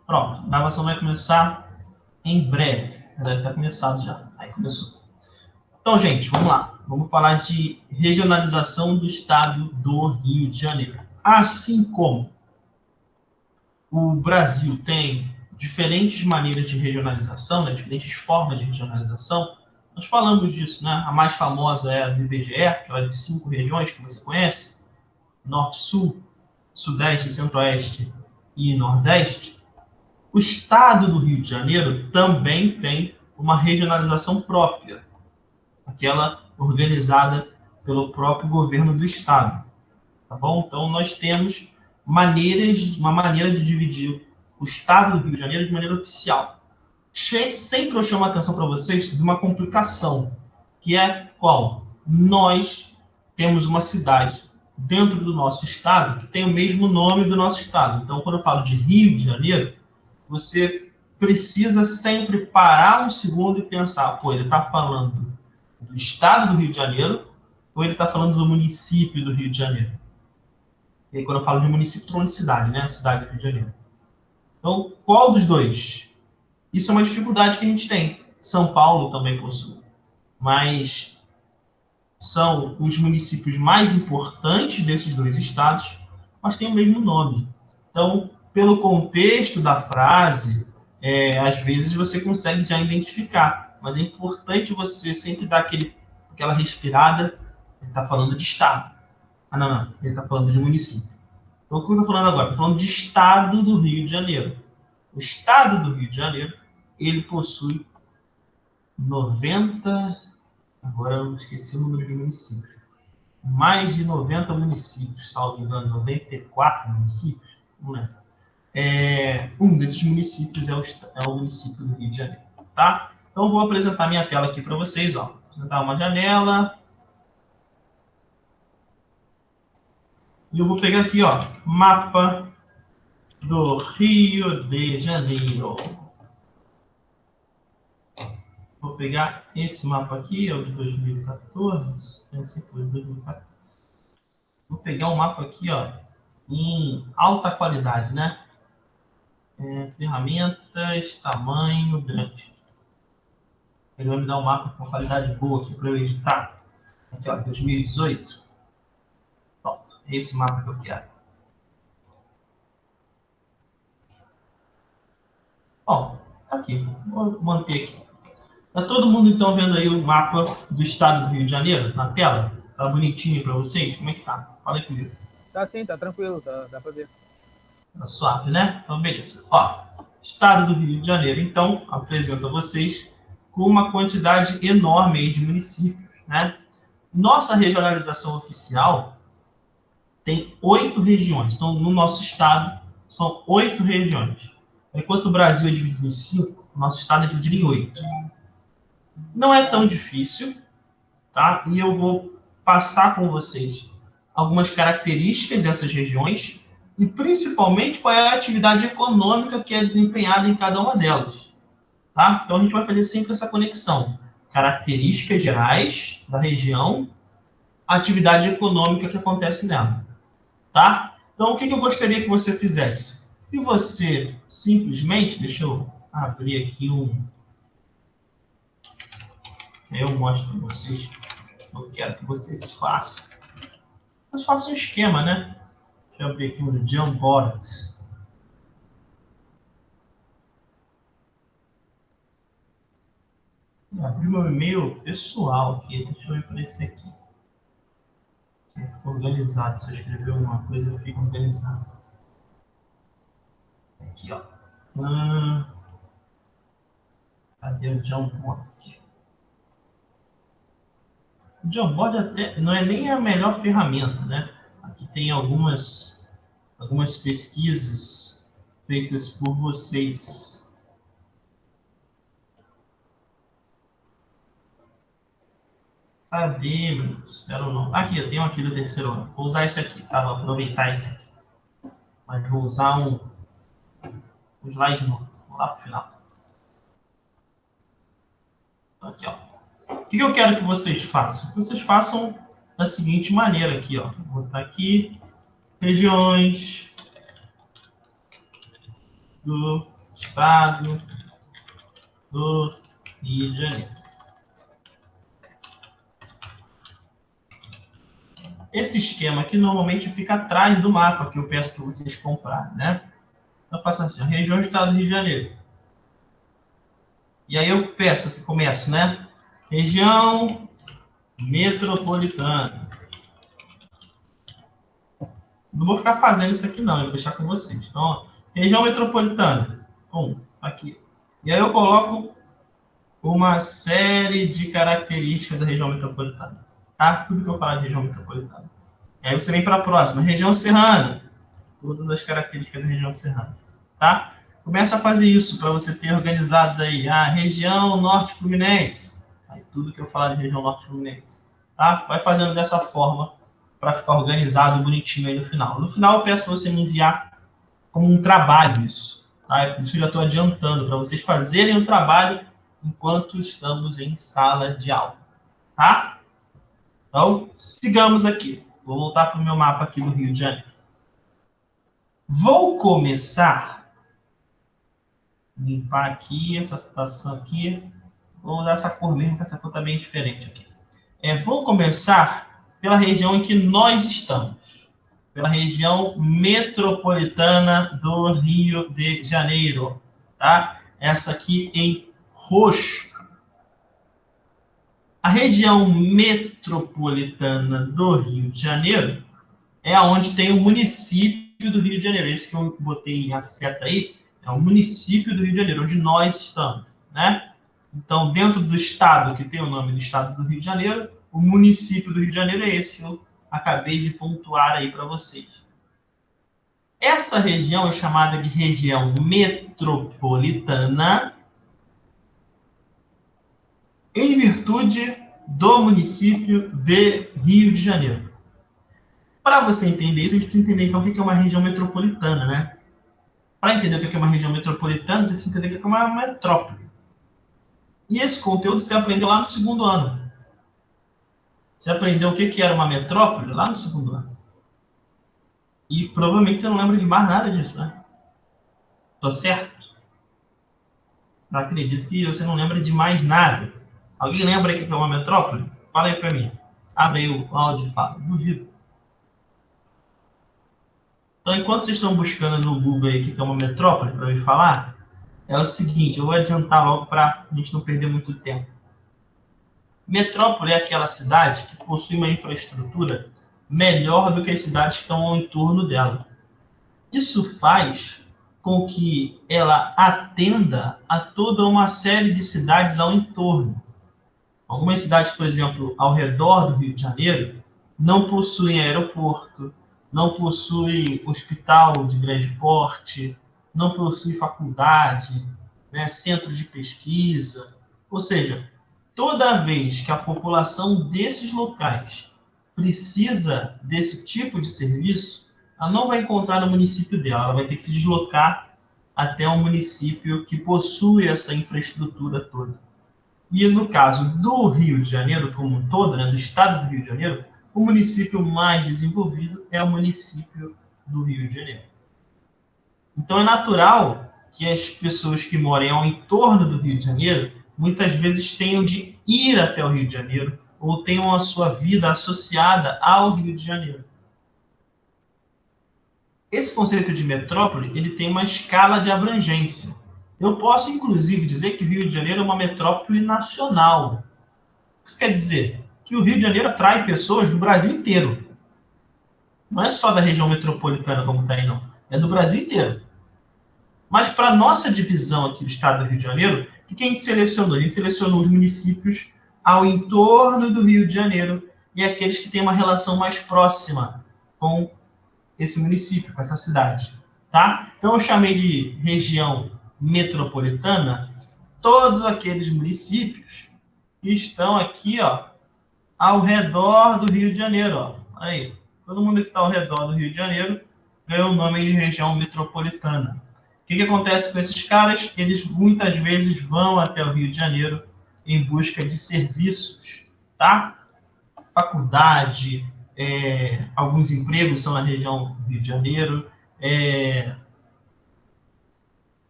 Pronto, a gravação vai começar em breve. Deve estar começado já. Aí começou. Então, gente, vamos lá. Vamos falar de regionalização do estado do Rio de Janeiro. Assim como o Brasil tem diferentes maneiras de regionalização, né, diferentes formas de regionalização, nós falamos disso, né? A mais famosa é a do IBGE, que é de 5 regiões que você conhece, Norte, Sul, Sudeste, Centro-Oeste e Nordeste. O estado do Rio de Janeiro também tem uma regionalização própria, aquela organizada pelo próprio governo do estado, tá bom? Então nós temos uma maneira de dividir o estado do Rio de Janeiro de maneira oficial. Sempre eu chamo a atenção para vocês de uma complicação, que é qual? Nós temos uma cidade dentro do nosso estado que tem o mesmo nome do nosso estado. Então, quando eu falo de Rio de Janeiro, você precisa sempre parar um segundo e pensar, pô, ele está falando do estado do Rio de Janeiro ou ele está falando do município do Rio de Janeiro? E aí, quando eu falo de município, estou falando de cidade, né? Cidade do Rio de Janeiro. Então, qual dos dois? Isso é uma dificuldade que a gente tem. São Paulo também possui. Mas são os municípios mais importantes desses dois estados, mas têm o mesmo nome. Então, pelo contexto da frase, às vezes você consegue já identificar. Mas é importante você sempre dar aquela respirada. Ele está falando de estado. Ah, não. Ele está falando de município. Então, o que eu estou falando agora? Estou falando de estado do Rio de Janeiro. O estado do Rio de Janeiro, ele possui 90... Agora eu esqueci o número de municípios. Mais de 90 municípios, salvo engano, 94 municípios. Não lembro. Um desses municípios é o município do Rio de Janeiro. Tá? Então, vou apresentar minha tela aqui para vocês. Ó. Vou apresentar uma janela. E eu vou pegar aqui, ó, mapa do Rio de Janeiro. Vou pegar esse mapa aqui, é o de 2014. Esse foi de 2014. Vou pegar um mapa aqui, ó, em alta qualidade, né? Ferramentas, tamanho grande. Ele vai me dar um mapa com qualidade boa aqui para eu editar. Aqui, ó, 2018. Pronto, esse mapa que eu quero. Ó, tá aqui. Vou manter aqui. Tá todo mundo, então, vendo aí o mapa do estado do Rio de Janeiro na tela? Tá bonitinho para vocês? Como é que tá? Fala aí comigo. Tá sim, tá tranquilo, dá para ver. Tá suave, né? Então, beleza. Ó, estado do Rio de Janeiro, então, apresento a vocês com uma quantidade enorme aí de municípios, né? Nossa regionalização oficial tem 8 regiões. Então, no nosso estado, são 8 regiões. Enquanto o Brasil é dividido em 5, o nosso estado é dividido em 8. Não é tão difícil, tá? E eu vou passar com vocês algumas características dessas regiões e, principalmente, qual é a atividade econômica que é desempenhada em cada uma delas. Tá? Então, a gente vai fazer sempre essa conexão. Características gerais da região, atividade econômica que acontece nela. Tá? Então, o que eu gostaria que você fizesse? Que você simplesmente, deixa eu abrir aqui eu mostro para vocês. Eu quero que vocês façam. Mas façam um esquema, né? Deixa eu abrir aqui um Jamboard. Abri meu e-mail pessoal aqui. Deixa eu ir para esse aqui. Organizado. Se eu escrever alguma coisa, eu fico organizado. Aqui, ó. Cadê o Jamboard? O Jamboard até não é nem a melhor ferramenta, né? Aqui tem algumas pesquisas feitas por vocês. Cadê, meu Deus? Espera não. Aqui, eu tenho aqui do terceiro ano. Vou usar esse aqui, tá? Vou aproveitar esse aqui. Mas vou usar um slide novo. Vou lá pro final. Aqui, ó. O que eu quero que vocês façam? Vocês façam da seguinte maneira aqui, ó. Vou botar aqui regiões do Estado do Rio de Janeiro. Esse esquema aqui normalmente fica atrás do mapa que eu peço para vocês comprarem, né? Então, eu faço assim, região do Estado do Rio de Janeiro. E aí eu peço, assim, começo, né? Região metropolitana. Não vou ficar fazendo isso aqui não, eu vou deixar com vocês. Então, ó, região metropolitana. Aqui. E aí eu coloco uma série de características da região metropolitana. Tá? Tudo que eu falar de região metropolitana. E aí você vem para a próxima, região serrana. Todas as características da região serrana. Tá? Começa a fazer isso para você ter organizado aí a região norte fluminense. Aí tudo que eu falar de região norte fluminense. Tá? Vai fazendo dessa forma para ficar organizado, bonitinho aí no final. No final eu peço para você me enviar como um trabalho isso. Tá? É por isso que eu já estou adiantando, para vocês fazerem o trabalho enquanto estamos em sala de aula. Tá? Então, sigamos aqui. Vou voltar para o meu mapa aqui do Rio de Janeiro. Vou começar limpar aqui essa situação aqui. Vou dar essa cor mesmo, que essa cor está bem diferente aqui. Vou começar pela região em que nós estamos. Pela região metropolitana do Rio de Janeiro. Tá? Essa aqui em roxo. A região metropolitana do Rio de Janeiro é onde tem o município do Rio de Janeiro. Esse que eu botei a seta aí é o município do Rio de Janeiro, onde nós estamos, né? Então, dentro do estado, que tem o nome do estado do Rio de Janeiro, o município do Rio de Janeiro é esse que eu acabei de pontuar aí para vocês. Essa região é chamada de região metropolitana em virtude do município de Rio de Janeiro. Para você entender isso, a gente precisa entender então o que é uma região metropolitana, né? Para entender o que é uma região metropolitana, você precisa entender o que é uma metrópole. E esse conteúdo você aprendeu lá no segundo ano. Você aprendeu o que era uma metrópole lá no segundo ano. E provavelmente você não lembra de mais nada disso, né? Tô certo? Eu acredito que você não lembra de mais nada. Alguém lembra aí o que é uma metrópole? Fala aí para mim. Abre aí o áudio e fala. Duvido. Então, enquanto vocês estão buscando no Google aí o que é uma metrópole para me falar, é o seguinte, eu vou adiantar logo para a gente não perder muito tempo. Metrópole é aquela cidade que possui uma infraestrutura melhor do que as cidades que estão ao entorno dela. Isso faz com que ela atenda a toda uma série de cidades ao entorno. Algumas cidades, por exemplo, ao redor do Rio de Janeiro, não possuem aeroporto, não possuem hospital de grande porte, não possuem faculdade, né, centro de pesquisa. Ou seja, toda vez que a população desses locais precisa desse tipo de serviço, ela não vai encontrar no município dela, ela vai ter que se deslocar até um município que possui essa infraestrutura toda. E no caso do Rio de Janeiro como um todo, né, do estado do Rio de Janeiro, o município mais desenvolvido é o município do Rio de Janeiro. Então é natural que as pessoas que moram ao entorno do Rio de Janeiro muitas vezes tenham de ir até o Rio de Janeiro ou tenham a sua vida associada ao Rio de Janeiro. Esse conceito de metrópole, ele tem uma escala de abrangência. Eu posso, inclusive, dizer que o Rio de Janeiro é uma metrópole nacional. Isso quer dizer que o Rio de Janeiro atrai pessoas do Brasil inteiro. Não é só da região metropolitana como está aí, não. É do Brasil inteiro. Mas para a nossa divisão aqui do estado do Rio de Janeiro, o que a gente selecionou? A gente selecionou os municípios ao entorno do Rio de Janeiro e aqueles que têm uma relação mais próxima com esse município, com essa cidade. Tá? Então eu chamei de região metropolitana todos aqueles municípios que estão aqui, ó, ao redor do Rio de Janeiro. Ó. Aí, todo mundo que está ao redor do Rio de Janeiro ganhou o nome de região metropolitana. O que acontece com esses caras? Eles muitas vezes vão até o Rio de Janeiro em busca de serviços, tá? Faculdade, alguns empregos são na região do Rio de Janeiro,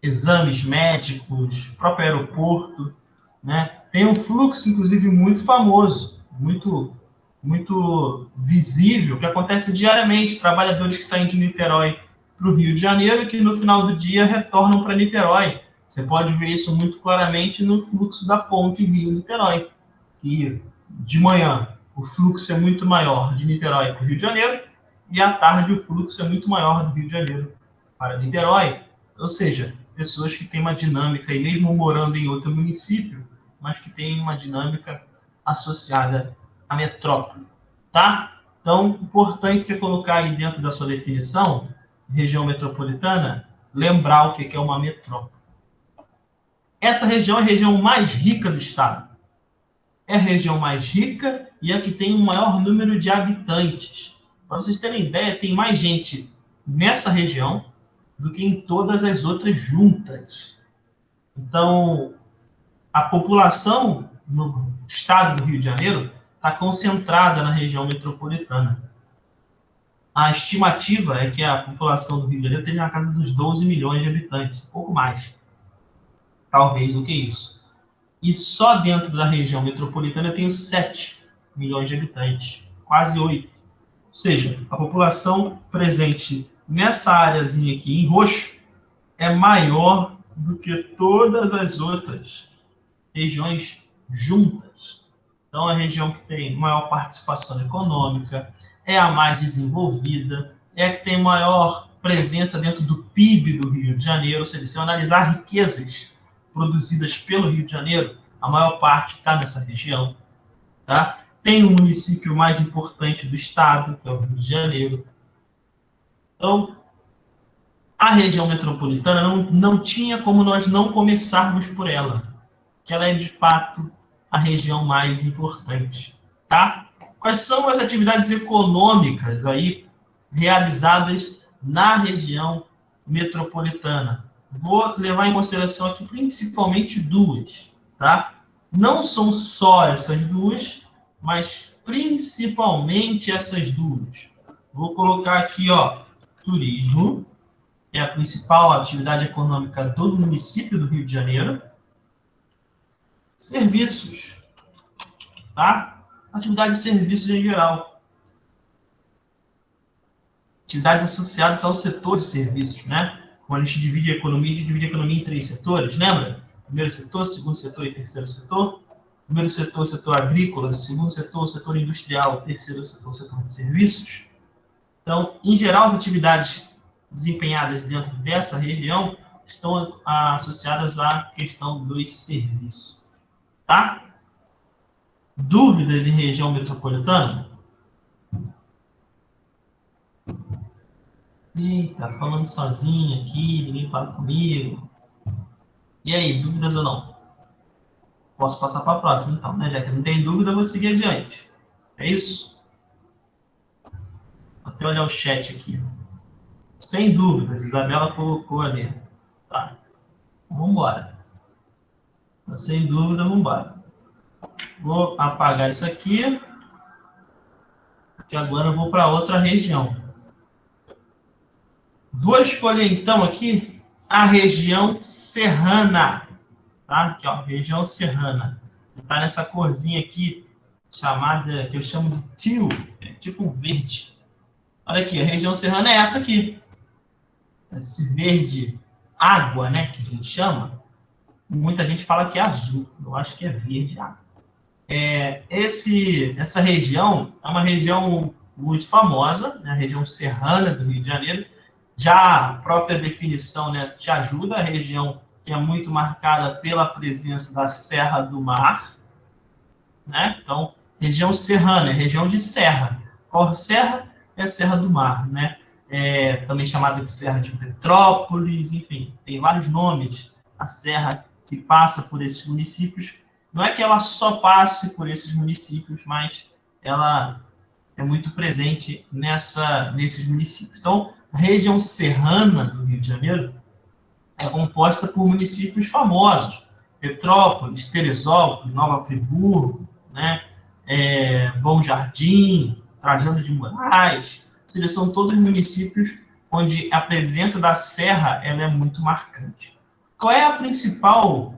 exames médicos, próprio aeroporto, né? Tem um fluxo, inclusive, muito famoso, muito visível, que acontece diariamente. Trabalhadores que saem de Niterói para o Rio de Janeiro e que no final do dia retornam para Niterói. Você pode ver isso muito claramente no fluxo da ponte Rio-Niterói, que de manhã o fluxo é muito maior de Niterói para o Rio de Janeiro e à tarde o fluxo é muito maior do Rio de Janeiro para Niterói. Ou seja, pessoas que têm uma dinâmica, e mesmo morando em outro município, mas que têm uma dinâmica associada à metrópole, tá? Então, importante você colocar aí dentro da sua definição, região metropolitana, lembrar o que é uma metrópole. Essa região é a região mais rica do estado. É a região mais rica e a que tem o maior número de habitantes. Para vocês terem ideia, tem mais gente nessa região do que em todas as outras juntas. Então, a população no estado do Rio de Janeiro está concentrada na região metropolitana. A estimativa é que a população do Rio de Janeiro tenha na casa dos 12 milhões de habitantes, um pouco mais, talvez, do que isso. E só dentro da região metropolitana tem 7 milhões de habitantes, quase 8. Ou seja, a população presente nessa áreazinha aqui em roxo é maior do que todas as outras regiões juntas. Então, a região que tem maior participação econômica, é a mais desenvolvida, é a que tem maior presença dentro do PIB do Rio de Janeiro. Ou seja, se eu analisar riquezas produzidas pelo Rio de Janeiro, a maior parte está nessa região. Tá? Tem o município mais importante do estado, que é o Rio de Janeiro. Então, a região metropolitana não tinha como nós não começarmos por ela, que ela é, de fato, a região mais importante. Tá? Quais são as atividades econômicas aí realizadas na região metropolitana? Vou levar em consideração aqui principalmente duas, tá? Não são só essas duas, mas principalmente essas duas. Vou colocar aqui, ó, turismo, que é a principal atividade econômica do município do Rio de Janeiro. Serviços, tá? Atividade de serviços em geral. Atividades associadas ao setor de serviços, né? Como a gente divide a economia em 3 setores, lembra? Primeiro setor, segundo setor e terceiro setor. Primeiro setor, setor agrícola. Segundo setor, setor industrial. Terceiro setor, setor de serviços. Então, em geral, as atividades desempenhadas dentro dessa região estão associadas à questão dos serviços. Tá? Dúvidas em região metropolitana? Eita, falando sozinho aqui, ninguém fala comigo. E aí, dúvidas ou não? Posso passar para a próxima, então, né? Já que não tem dúvida, eu vou seguir adiante. É isso? Vou até olhar o chat aqui. Sem dúvidas, Isabela colocou ali. Tá. Vamos embora. Sem dúvida, vamos embora. Vou apagar isso aqui. Porque agora eu vou para outra região. Vou escolher, então, aqui a região serrana. Tá? Aqui, ó, região serrana. Está nessa corzinha aqui, chamada, que eu chamo de teal, é tipo um verde. Olha aqui, a região serrana é essa aqui. Esse verde água, né, que a gente chama. Muita gente fala que é azul, eu acho que é verde água. Essa região é uma região muito famosa, né, a região serrana do Rio de Janeiro. Já a própria definição, né, te ajuda, a região que é muito marcada pela presença da Serra do Mar, né? Então, região serrana, é região de serra. Qual serra? É a Serra do Mar, né? Também chamada de Serra de Petrópolis, enfim, tem vários nomes. A serra que passa por esses municípios, não é que ela só passe por esses municípios, mas ela é muito presente nesses municípios. Então, a região serrana do Rio de Janeiro é composta por municípios famosos. Petrópolis, Teresópolis, Nova Friburgo, né? Bom Jardim, Trajano de Moraes. Ou seja, são todos municípios onde a presença da serra ela é muito marcante. qual é a principal,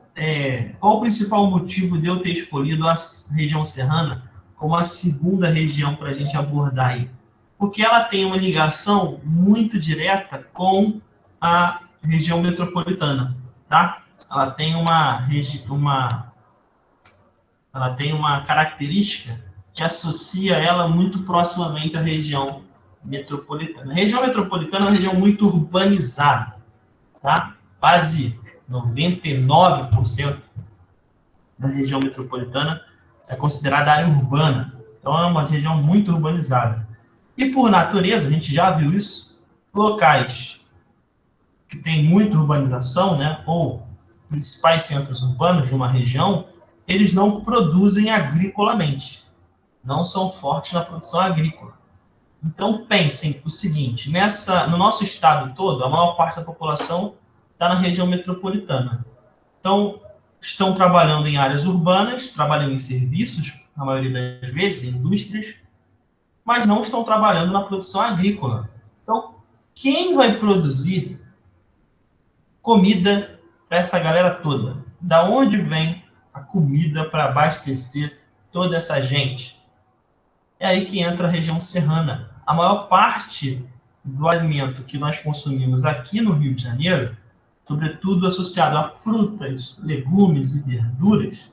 qual o principal motivo de eu ter escolhido a região serrana como a segunda região para a gente abordar aí? Porque ela tem uma ligação muito direta com a região metropolitana, tá? Ela tem ela tem uma característica que associa ela muito proximamente à região metropolitana. A região metropolitana é uma região muito urbanizada, tá? Quase 99% da região metropolitana é considerada área urbana. Então é uma região muito urbanizada. E por natureza, a gente já viu isso, locais que tem muita urbanização, né, ou principais centros urbanos de uma região, eles não produzem agricolamente, não são fortes na produção agrícola. Então pensem o seguinte, no nosso estado todo, a maior parte da população está na região metropolitana. Então, estão trabalhando em áreas urbanas, trabalhando em serviços, na maioria das vezes, em indústrias, mas não estão trabalhando na produção agrícola. Então, quem vai produzir comida para essa galera toda? Da onde vem a comida para abastecer toda essa gente? É aí que entra a região serrana. A maior parte do alimento que nós consumimos aqui no Rio de Janeiro, sobretudo associado a frutas, legumes e verduras,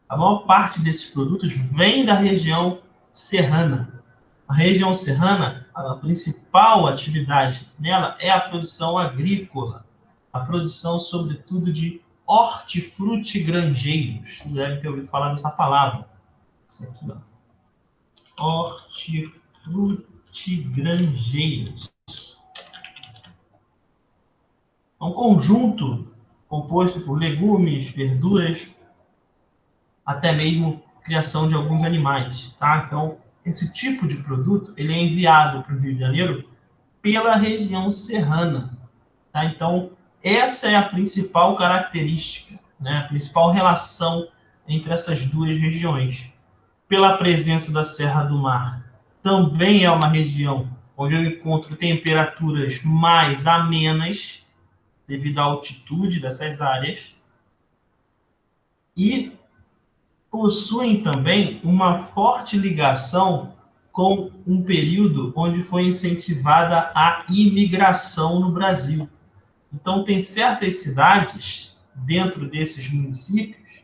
a maior parte desses produtos vem da região serrana. A região serrana, a principal atividade nela é a produção agrícola, a produção, sobretudo, de hortifrutigranjeiros. Vocês devem ter ouvido falar dessa palavra. Isso aqui, ó. Hortifrutigranjeiros. É um conjunto composto por legumes, verduras, até mesmo criação de alguns animais, tá? Então, esse tipo de produto, ele é enviado para o Rio de Janeiro pela região serrana, tá? Então, essa é a principal característica, né? A principal relação entre essas duas regiões. Pela presença da Serra do Mar, também é uma região onde eu encontro temperaturas mais amenas, devido à altitude dessas áreas, e possuem também uma forte ligação com um período onde foi incentivada a imigração no Brasil. Então, tem certas cidades dentro desses municípios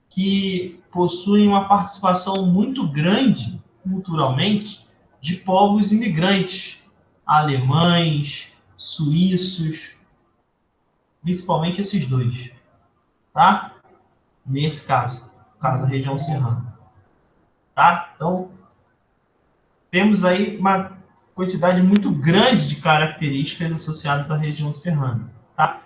que possuem uma participação muito grande, culturalmente, de povos imigrantes, alemães, suíços, principalmente esses dois, tá? Nesse caso da região serrana, tá? Então, temos aí uma quantidade muito grande de características associadas à região serrana, tá?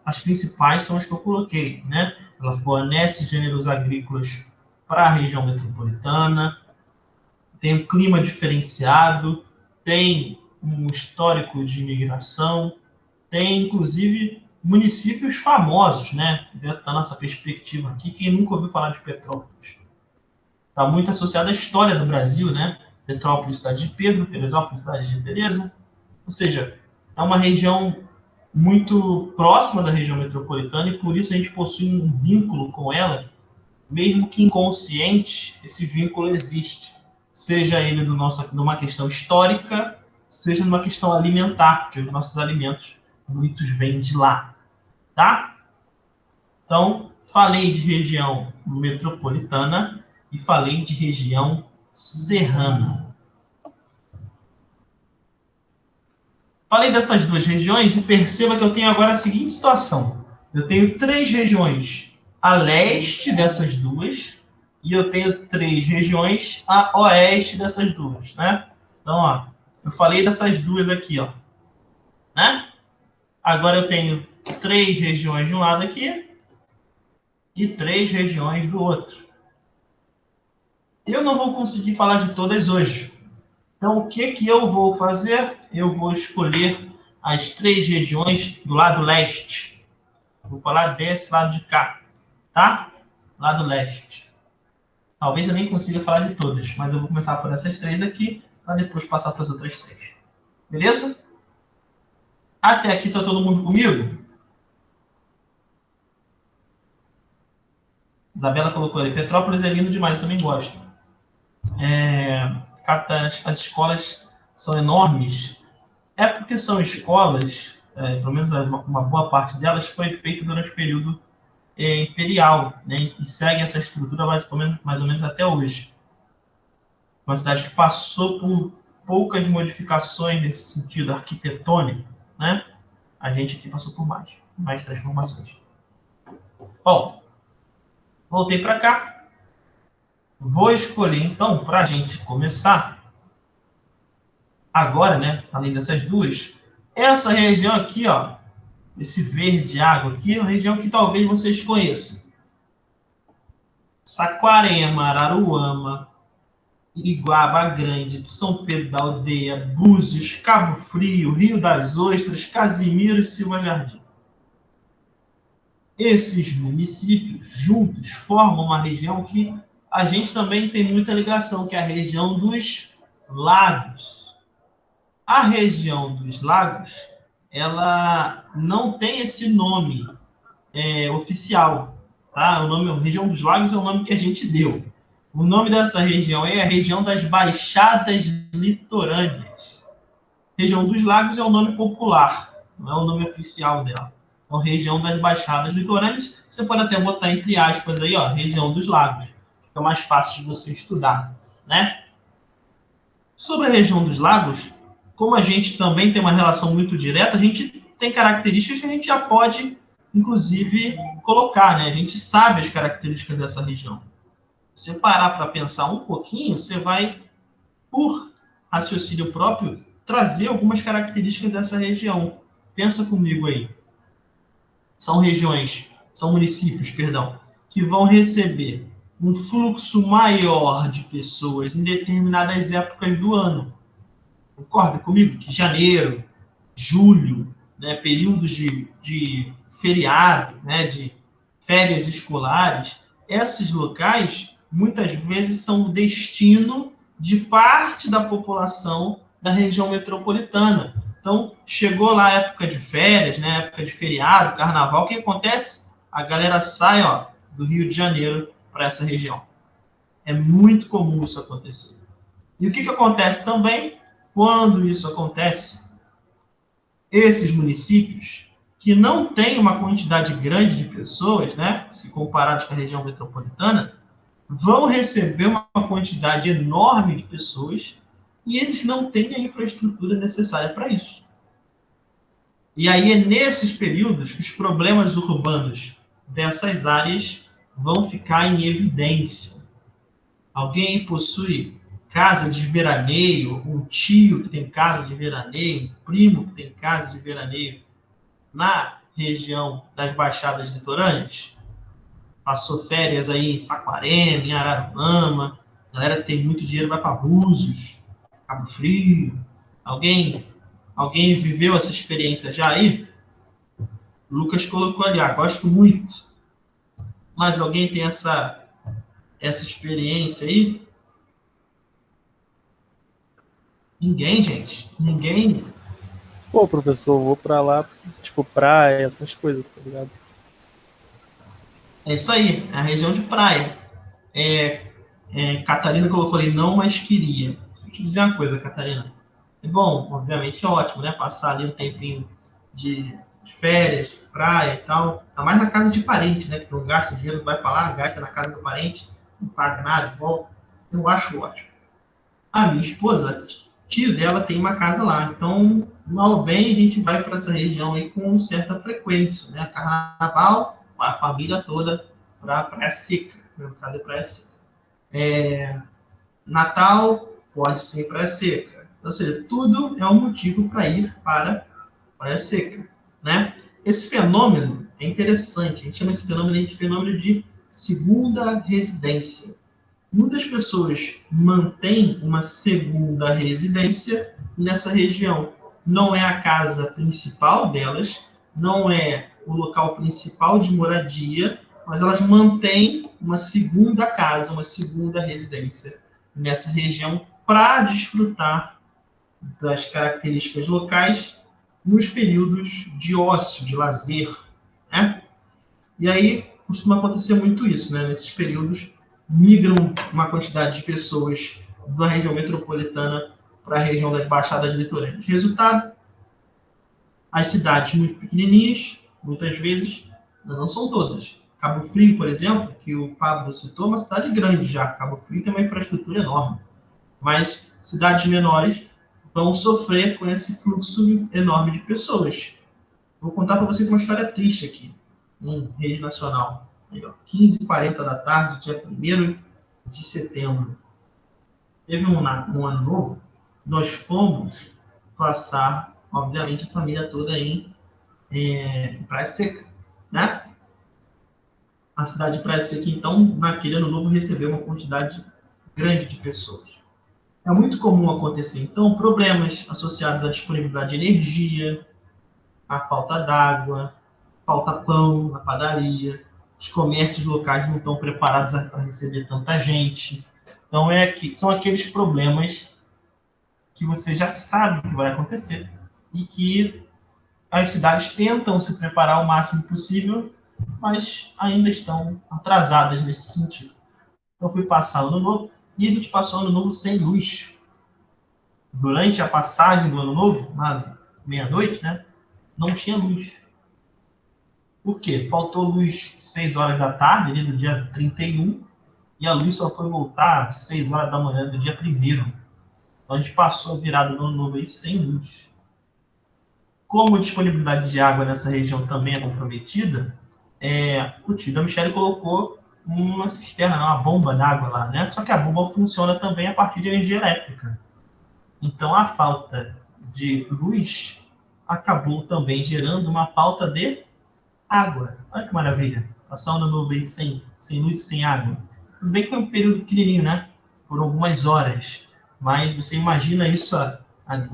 As principais são as que eu coloquei, né? Ela fornece gêneros agrícolas para a região metropolitana, tem um clima diferenciado, tem um histórico de imigração, tem, inclusive, municípios famosos, né? Dentro da nossa perspectiva aqui, quem nunca ouviu falar de Petrópolis? Está muito associado à história do Brasil, né? Petrópolis, cidade de Pedro, Teresópolis, cidade de Teresa. Ou seja, é uma região muito próxima da região metropolitana e por isso a gente possui um vínculo com ela, mesmo que inconsciente, esse vínculo existe. Seja ele numa questão histórica, seja numa questão alimentar, porque os nossos alimentos, muitos vêm de lá, tá? Então, falei de região metropolitana e falei de região serrana. Falei dessas duas regiões e perceba que eu tenho agora a seguinte situação. Eu tenho 3 regiões a leste dessas duas e eu tenho 3 regiões a oeste dessas duas, né? Então, ó, eu falei dessas duas aqui, ó, né? Agora eu tenho 3 regiões de um lado aqui e 3 regiões do outro. Eu não vou conseguir falar de todas hoje. Então, o que eu vou fazer? Eu vou escolher as 3 regiões do lado leste. Vou falar desse lado de cá, tá? Lado leste. Talvez eu nem consiga falar de todas, mas eu vou começar por essas 3 aqui, para depois passar para as outras 3. Beleza? Até aqui está todo mundo comigo? Isabela colocou ali, Petrópolis é lindo demais, também gosto. As escolas são enormes. É porque são escolas, pelo menos uma boa parte delas foi feita durante o período imperial, né, e segue essa estrutura mais ou menos até hoje. Uma cidade que passou por poucas modificações nesse sentido arquitetônico, né? A gente aqui passou por mais transformações. Bom, voltei para cá. Vou escolher, então, para a gente começar, agora, né, além dessas duas, essa região aqui, ó, esse verde água aqui, é uma região que talvez vocês conheçam. Saquarema, Araruama, Iguaba Grande, São Pedro da Aldeia, Búzios, Cabo Frio, Rio das Ostras, Casimiro e Silva Jardim. Esses municípios juntos formam uma região que a gente também tem muita ligação, que é a região dos lagos. A região dos lagos, ela não tem esse nome oficial, tá? O nome região dos lagos é o nome que a gente deu. O nome dessa região é a região das Baixadas Litorâneas. Região dos lagos é o nome popular, não é o nome oficial dela. Então, região das Baixadas Litorâneas, você pode até botar entre aspas aí, ó, região dos lagos. Fica mais fácil de você estudar, né? Sobre a região dos lagos, como a gente também tem uma relação muito direta, a gente tem características que a gente já pode, inclusive, colocar, né? A gente sabe as características dessa região. Se você parar para pensar um pouquinho, você vai, por raciocínio próprio, trazer algumas características dessa região. Pensa comigo aí. São municípios, que vão receber um fluxo maior de pessoas em determinadas épocas do ano. Concorda comigo que janeiro, julho, né, períodos de feriado, né, de férias escolares, esses locais muitas vezes são o destino de parte da população da região metropolitana. Então, chegou lá a época de férias, né, época de feriado, carnaval, o que acontece? A galera sai, ó, do Rio de Janeiro para essa região. É muito comum isso acontecer. E o que acontece também? Quando isso acontece, esses municípios, que não têm uma quantidade grande de pessoas, né, se comparados com a região metropolitana, vão receber uma quantidade enorme de pessoas e eles não têm a infraestrutura necessária para isso. E aí é nesses períodos que os problemas urbanos dessas áreas vão ficar em evidência. Alguém possui casa de veraneio, um tio que tem casa de veraneio, um primo que tem casa de veraneio na região das Baixadas Litorâneas? Passou férias aí em Saquarema, em Araruama, a galera que tem muito dinheiro vai para Búzios, Cabo Frio. Alguém viveu essa experiência já aí? O Lucas colocou ali, gosto muito. Mas alguém tem essa experiência aí? Ninguém, gente. Ninguém. Pô, professor, eu vou pra lá, tipo, praia, essas coisas, tá ligado? É isso aí, a região de praia. Catarina colocou ali, não, mas queria. Deixa eu te dizer uma coisa, Catarina. É bom, obviamente é ótimo, né? Passar ali um tempinho de férias, praia e tal. Tá mais na casa de parente, né? Que não gasta dinheiro, vai pra lá, gasta na casa do parente, não paga nada, volta. Eu acho ótimo. A minha esposa, tio dela tem uma casa lá, então, mal ou bem, a gente vai para essa região aí com certa frequência, né? Carnaval, a família toda para Praia Seca, no caso é Praia Seca. Natal, pode ser Praia Seca. Ou seja, tudo é um motivo para ir para Praia Seca, né? Esse fenômeno é interessante, a gente chama esse fenômeno de fenômeno de segunda residência. Muitas pessoas mantêm uma segunda residência nessa região. Não é a casa principal delas, não é o local principal de moradia, mas elas mantêm uma segunda casa, uma segunda residência nessa região para desfrutar das características locais nos períodos de ócio, de lazer, né? E aí, costuma acontecer muito isso, né? Nesses períodos, migram uma quantidade de pessoas da região metropolitana para a região das baixadas litorâneas. Resultado, as cidades muito pequenininhas, muitas vezes, não são todas. Cabo Frio, por exemplo, que o Pablo citou, é uma cidade grande já. Cabo Frio tem uma infraestrutura enorme. Mas cidades menores vão sofrer com esse fluxo enorme de pessoas. Vou contar para vocês uma história triste aqui, em rede nacional. Aí, ó, 15h40 da tarde, dia 1º de setembro. Teve um ano novo, nós fomos passar, obviamente, a família toda em Praia Seca, né? A cidade de Praia Seca, então, naquele ano novo, recebeu uma quantidade grande de pessoas. É muito comum acontecer, então, problemas associados à disponibilidade de energia, à falta d'água, falta pão na padaria, os comércios locais não estão preparados para receber tanta gente. Então, são aqueles problemas que você já sabe que vai acontecer e que as cidades tentam se preparar o máximo possível, mas ainda estão atrasadas nesse sentido. Eu fui passar o ano novo e a gente passou o ano novo sem luz. Durante a passagem do ano novo, na meia-noite, né, não tinha luz. Por quê? Faltou luz 6 horas da tarde, ali do dia 31, e a luz só foi voltar às 6 horas da manhã do dia 1º. Então a gente passou a virada do ano novo aí sem luz. Como a disponibilidade de água nessa região também é comprometida, o tio da Michelle colocou uma cisterna, uma bomba d'água lá, né? Só que a bomba funciona também a partir de energia elétrica. Então a falta de luz acabou também gerando uma falta de água. Olha que maravilha. Passar um ano novo aí sem luz e sem água. Tudo bem que foi um período pequenininho, né? Por algumas horas. Mas você imagina isso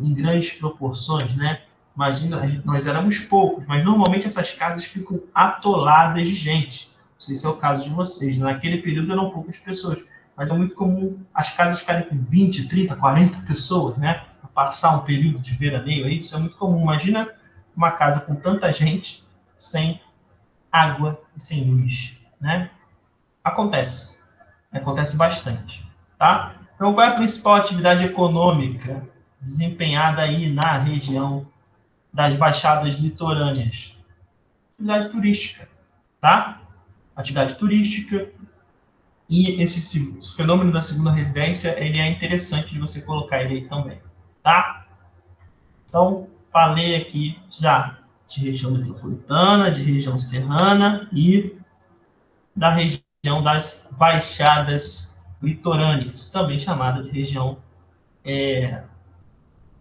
em grandes proporções, né? Imagina, nós éramos poucos, mas normalmente essas casas ficam atoladas de gente. Não sei se é o caso de vocês. Naquele período eram poucas pessoas, mas é muito comum as casas ficarem com 20, 30, 40 pessoas, né? Passar um período de veraneio aí, isso é muito comum. Imagina uma casa com tanta gente sem água e sem luz, né? Acontece bastante, tá? Então, qual é a principal atividade econômica desempenhada aí na região das baixadas litorâneas? Atividade turística, tá? Atividade turística. E esse fenômeno da segunda residência, ele é interessante de você colocar ele aí também, tá? Então, falei aqui já de região metropolitana, de região serrana e da região das baixadas litorâneas, também chamada de região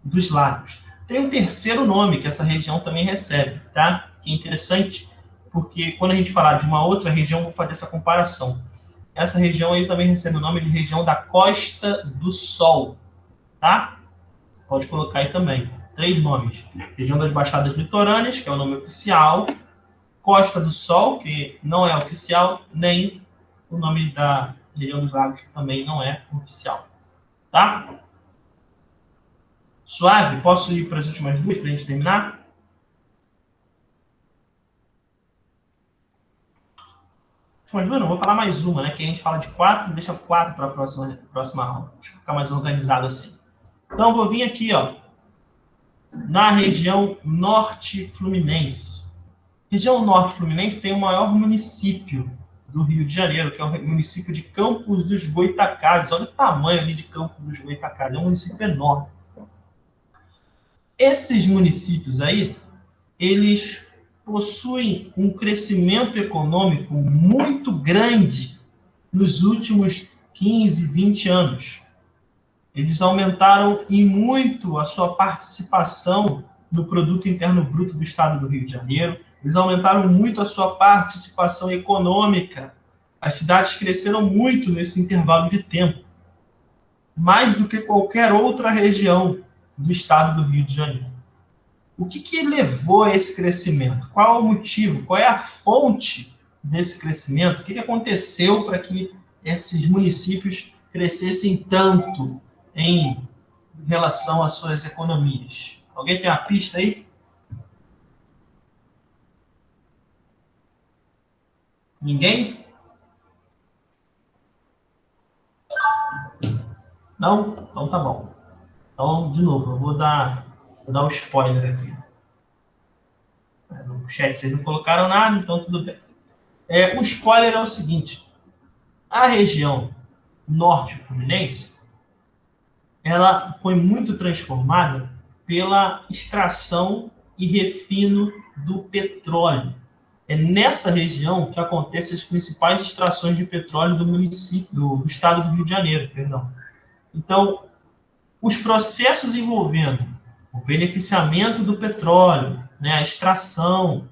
dos lagos. Tem um terceiro nome que essa região também recebe, tá? Que é interessante, porque quando a gente falar de uma outra região, eu vou fazer essa comparação. Essa região aí também recebe o nome de região da Costa do Sol, tá? Você pode colocar aí também. 3 nomes. Região das Baixadas Litorâneas, que é o nome oficial. Costa do Sol, que não é oficial, nem o nome da região dos lagos, que também não é oficial. Tá? Suave? Posso ir para as últimas duas para a gente terminar? Últimas duas não, vou falar mais uma, né? Que a gente fala de 4 e deixa 4 para a próxima aula. Deixa eu ficar mais organizado assim. Então, vou vir aqui, ó, na região norte fluminense. Região norte fluminense tem o maior município do Rio de Janeiro, que é o município de Campos dos Goytacazes. Olha o tamanho ali de Campos dos Goytacazes, é um município enorme. Esses municípios aí, eles possuem um crescimento econômico muito grande nos últimos 15, 20 anos. Eles aumentaram e muito a sua participação no Produto Interno Bruto do Estado do Rio de Janeiro. Eles aumentaram muito a sua participação econômica. As cidades cresceram muito nesse intervalo de tempo, mais do que qualquer outra região do Estado do Rio de Janeiro. O que levou a esse crescimento? Qual é o motivo? Qual é a fonte desse crescimento? O que aconteceu para que esses municípios crescessem tanto em relação às suas economias? Alguém tem uma pista aí? Ninguém? Não? Então tá bom. Então, de novo, eu vou dar um spoiler aqui. No chat vocês não colocaram nada, então tudo bem. O spoiler é o seguinte. A região norte fluminense, ela foi muito transformada pela extração e refino do petróleo. É nessa região que acontecem as principais extrações de petróleo do município, do estado do Rio de Janeiro, perdão. Então, os processos envolvendo o beneficiamento do petróleo, né, a extração,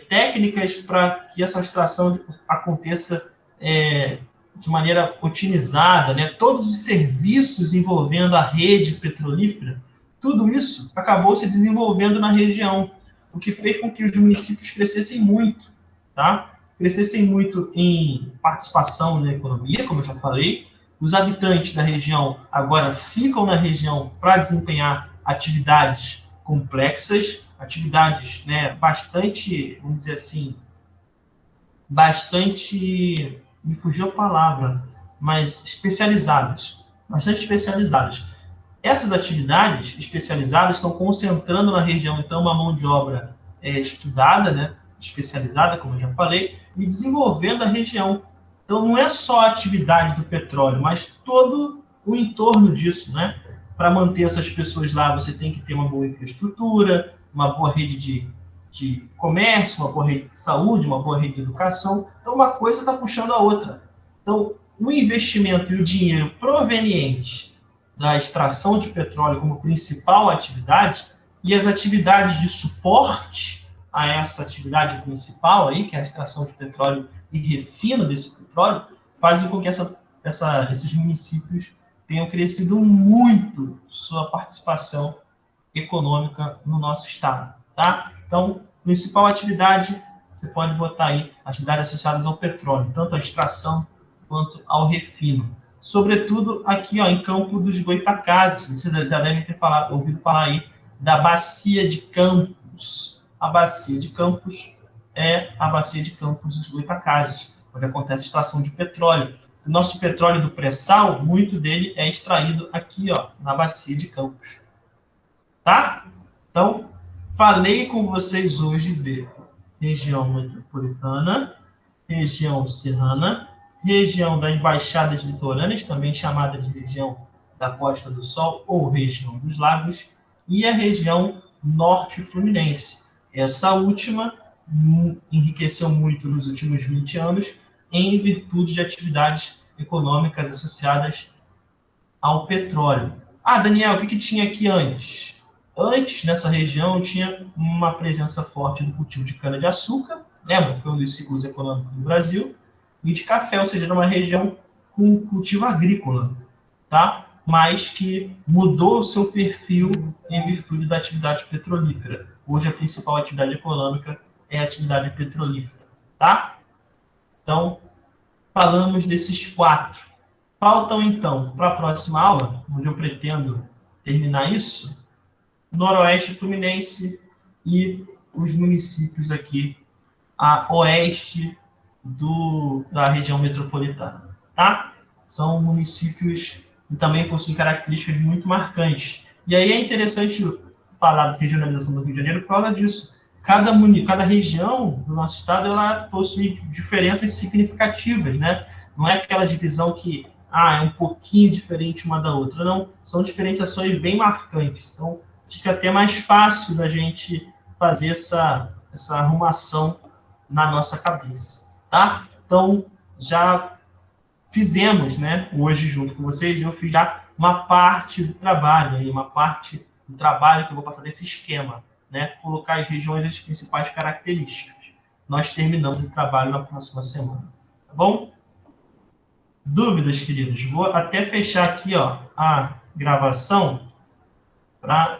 técnicas para que essa extração aconteça de maneira otimizada, né, todos os serviços envolvendo a rede petrolífera, tudo isso acabou se desenvolvendo na região, o que fez com que os municípios crescessem muito, tá? Crescessem muito em participação na economia, como eu já falei. Os habitantes da região agora ficam na região para desempenhar atividades complexas, atividades, né, bastante, vamos dizer assim, bastante, me fugiu a palavra, mas especializadas, bastante especializadas. Essas atividades especializadas estão concentrando na região, então, uma mão de obra estudada, né, especializada, como eu já falei, e desenvolvendo a região. Então, não é só a atividade do petróleo, mas todo o entorno disso, né? Para manter essas pessoas lá, você tem que ter uma boa infraestrutura, uma boa rede de comércio, uma boa rede de saúde, uma boa rede de educação. Então, uma coisa está puxando a outra. Então, o investimento e o dinheiro proveniente da extração de petróleo como principal atividade e as atividades de suporte a essa atividade principal aí, que é a extração de petróleo e refino desse petróleo, fazem com que esses municípios tenham crescido muito sua participação econômica no nosso estado, tá? Então, principal atividade, você pode botar aí atividades associadas ao petróleo, tanto à extração quanto ao refino. Sobretudo aqui, ó, em Campo dos Goytacazes, vocês já devem ter ouvido falar aí da Bacia de Campos. A Bacia de Campos é a Bacia de Campos dos Goytacazes, onde acontece a extração de petróleo. O nosso petróleo do pré-sal, muito dele é extraído aqui, ó, na Bacia de Campos. Tá? Então, falei com vocês hoje de região metropolitana, região serrana, região das baixadas litorâneas, também chamada de região da Costa do Sol ou região dos lagos, e a região norte fluminense. Essa última enriqueceu muito nos últimos 20 anos em virtude de atividades econômicas associadas ao petróleo. Ah, Daniel, o que tinha aqui antes? Antes, nessa região, tinha uma presença forte do cultivo de cana-de-açúcar, lembra? Foi um dos ciclos econômicos do Brasil, e de café, ou seja, era uma região com cultivo agrícola, tá? Mas que mudou o seu perfil em virtude da atividade petrolífera. Hoje, a principal atividade econômica é a atividade petrolífera, tá? Então, falamos desses 4. Faltam, então, para a próxima aula, onde eu pretendo terminar isso, Noroeste Fluminense e os municípios aqui a oeste da região metropolitana, tá? São municípios que também possuem características muito marcantes. E aí é interessante falar de regionalização do Rio de Janeiro por causa disso. Cada região do nosso estado ela possui diferenças significativas, né? Não é aquela divisão que é um pouquinho diferente uma da outra, não. São diferenciações bem marcantes. Então, fica até mais fácil da gente fazer essa arrumação na nossa cabeça, tá? Então, já fizemos, né, hoje junto com vocês, eu fiz já uma parte do trabalho, aí, uma parte do trabalho que eu vou passar desse esquema, né, colocar as regiões e as principais características. Nós terminamos esse trabalho na próxima semana, tá bom? Dúvidas, queridos? Vou até fechar aqui, ó, a gravação para